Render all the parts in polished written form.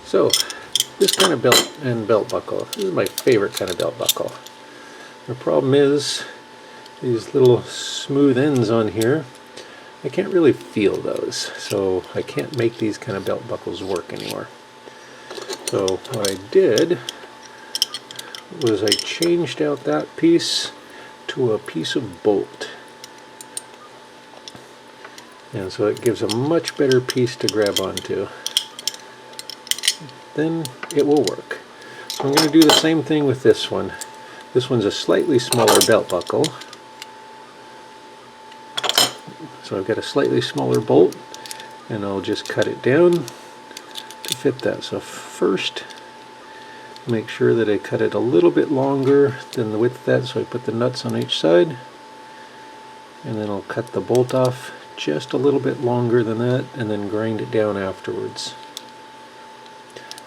So this kind of belt buckle, this is my favorite kind of belt buckle. The problem is these little smooth ends on here, I can't really feel those, so I can't make these kind of belt buckles work anymore. So what I did was I changed out that piece to a piece of bolt. And so it gives a much better piece to grab onto. Then it will work. So I'm going to do the same thing with this one. This one's a slightly smaller belt buckle. So I've got a slightly smaller bolt, and I'll just cut it down to fit that. So first, make sure that I cut it a little bit longer than the width of that, so I put the nuts on each side, and then I'll cut the bolt off just a little bit longer than that, and then grind it down afterwards.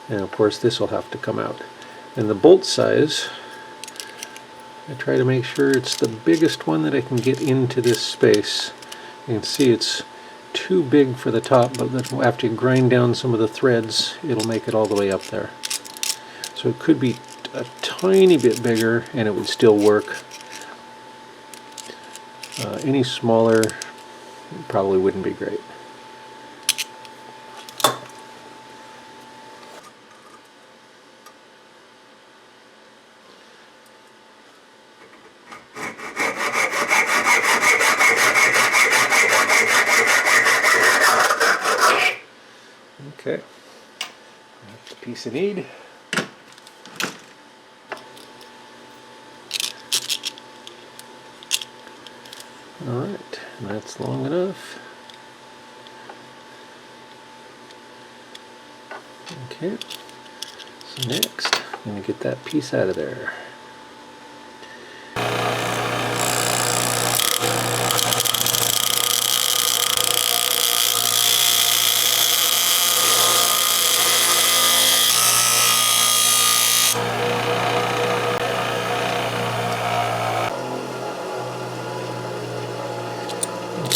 And of course this will have to come out. And the bolt size, I try to make sure it's the biggest one that I can get into this space. You can see it's too big for the top, but then after you grind down some of the threads, it'll make it all the way up there. So it could be a tiny bit bigger and it would still work. Any smaller probably wouldn't be great. Okay, that's the piece I need. Alright, and that's long enough. Okay, so next I'm going to get that piece out of there.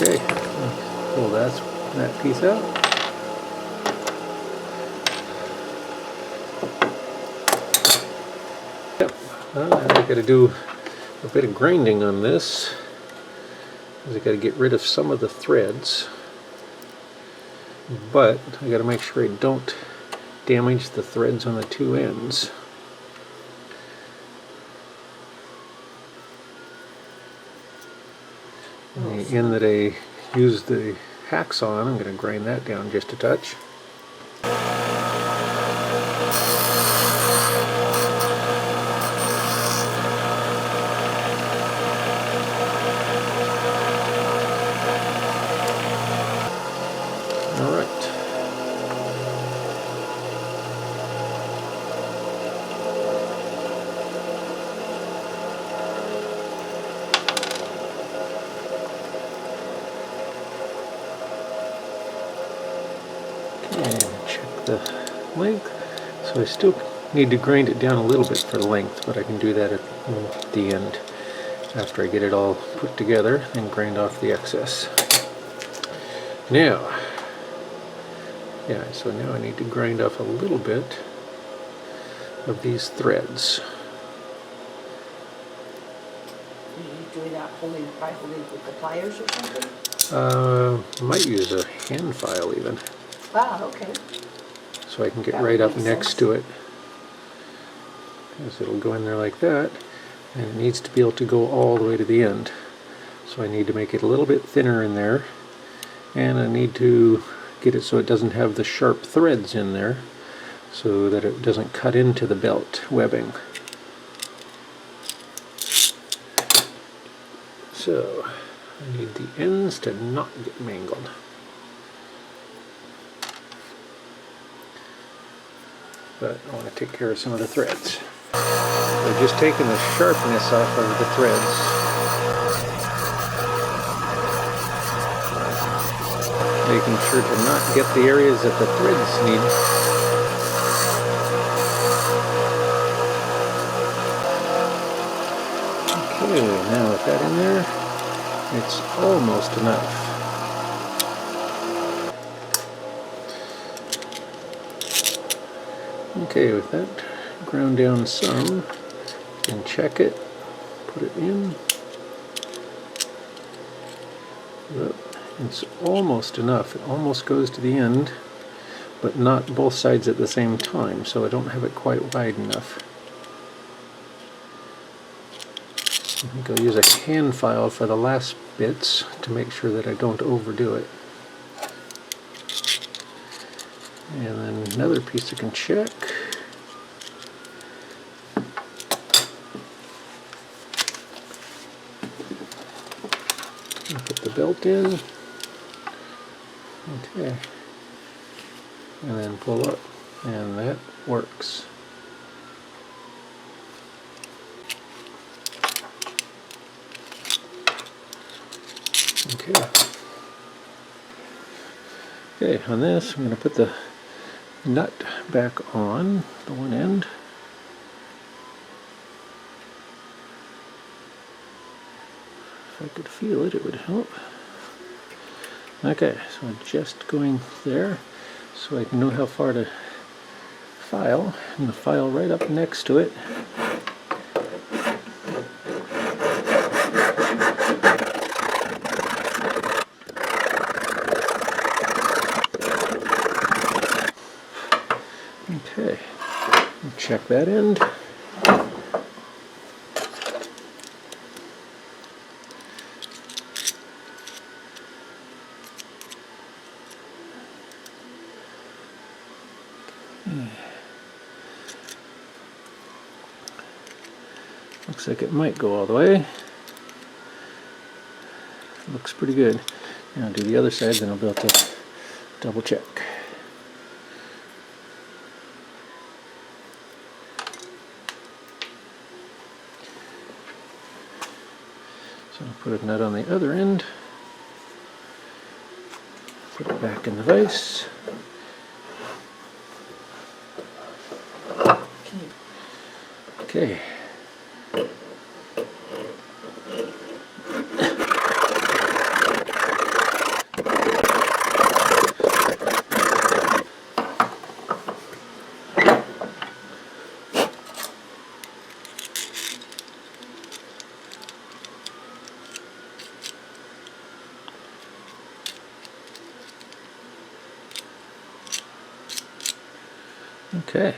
Okay, pull that piece out. Yep, I got to do a bit of grinding on this, because I got to get rid of some of the threads, but I got to make sure I don't damage the threads on the two ends. The end that I used the hacksaw on, I'm going to grind that down just a touch. And check the length. So I still need to grind it down a little bit for the length, but I can do that at the end after I get it all put together and grind off the excess. Now, so now I need to grind off a little bit of these threads. Are you doing that by holding with the pliers or something? I might use a hand file even. Ah, okay. So I can get That right would up make next sense. to it. Because it'll go in there like that, and it needs to be able to go all the way to the end. So I need to make it a little bit thinner in there, and I need to get it so it doesn't have the sharp threads in there, so that it doesn't cut into the belt webbing. So I need the ends to not get mangled. But I want to take care of some of the threads. I've just taken the sharpness off of the threads. Making sure to not get the areas that the threads need. Okay, now with that in there, it's almost enough. Okay, with that ground down some, you can check it, put it in. Yep, it's almost enough. It almost goes to the end, but not both sides at the same time, so I don't have it quite wide enough. I think I'll use a hand file for the last bits to make sure that I don't overdo it. And then another piece I can check. Put the belt in. Okay. And then pull up. And that works. Okay. Okay, on this I'm going to put the nut back on the one end. If I could feel it, it would help. Okay, so I'm just going there so I can know how far to file, and the file right up next to it. Okay, check that end. Looks like it might go all the way. Looks pretty good. Now I'll do the other side, then I'll be able to double check. So I'll put a nut on the other end. Put it back in the vise. Okay. Okay.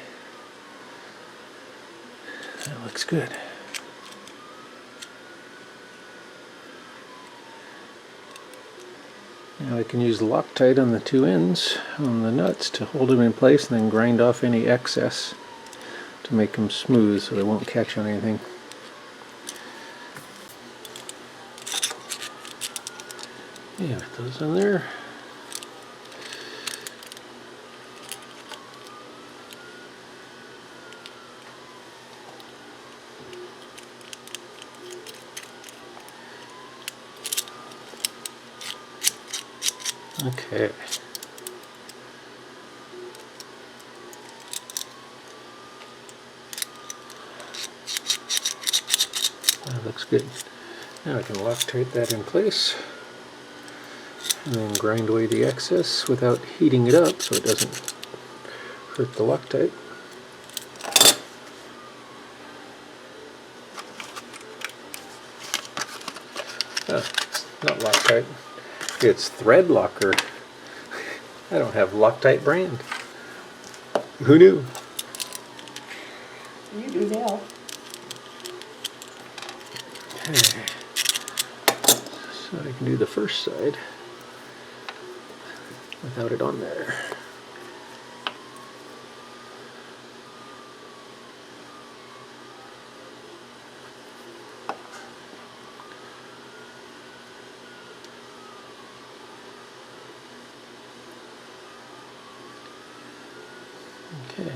That looks good. Now I can use Loctite on the two ends on the nuts to hold them in place and then grind off any excess to make them smooth so they won't catch on anything. Yeah, put those in there. Okay. That looks good. Now I can Loctite that in place and then grind away the excess without heating it up so it doesn't hurt the Loctite. It's not Loctite. It's Thread Locker. I don't have Loctite brand. Who knew? You do now. Okay. So I can do the first side without it on there. Okay.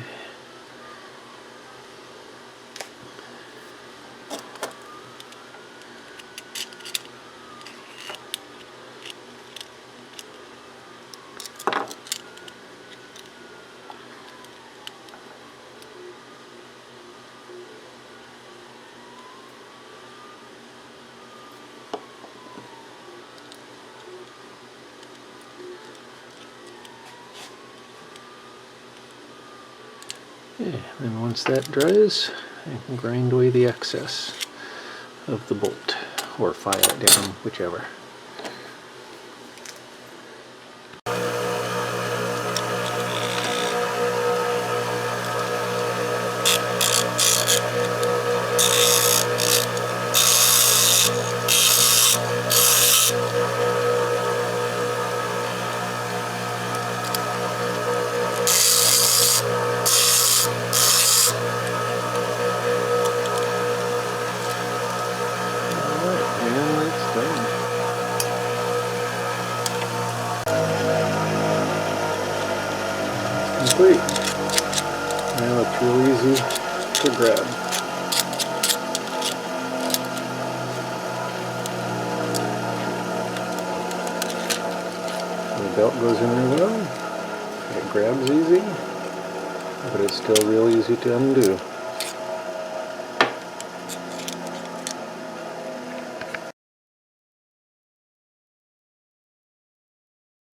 Okay, and once that dries, I can grind away the excess of the bolt, or file it down, whichever. And it's done. Complete. Now it's real easy to grab. The belt goes in there well. It grabs easy, but it's still real easy to undo.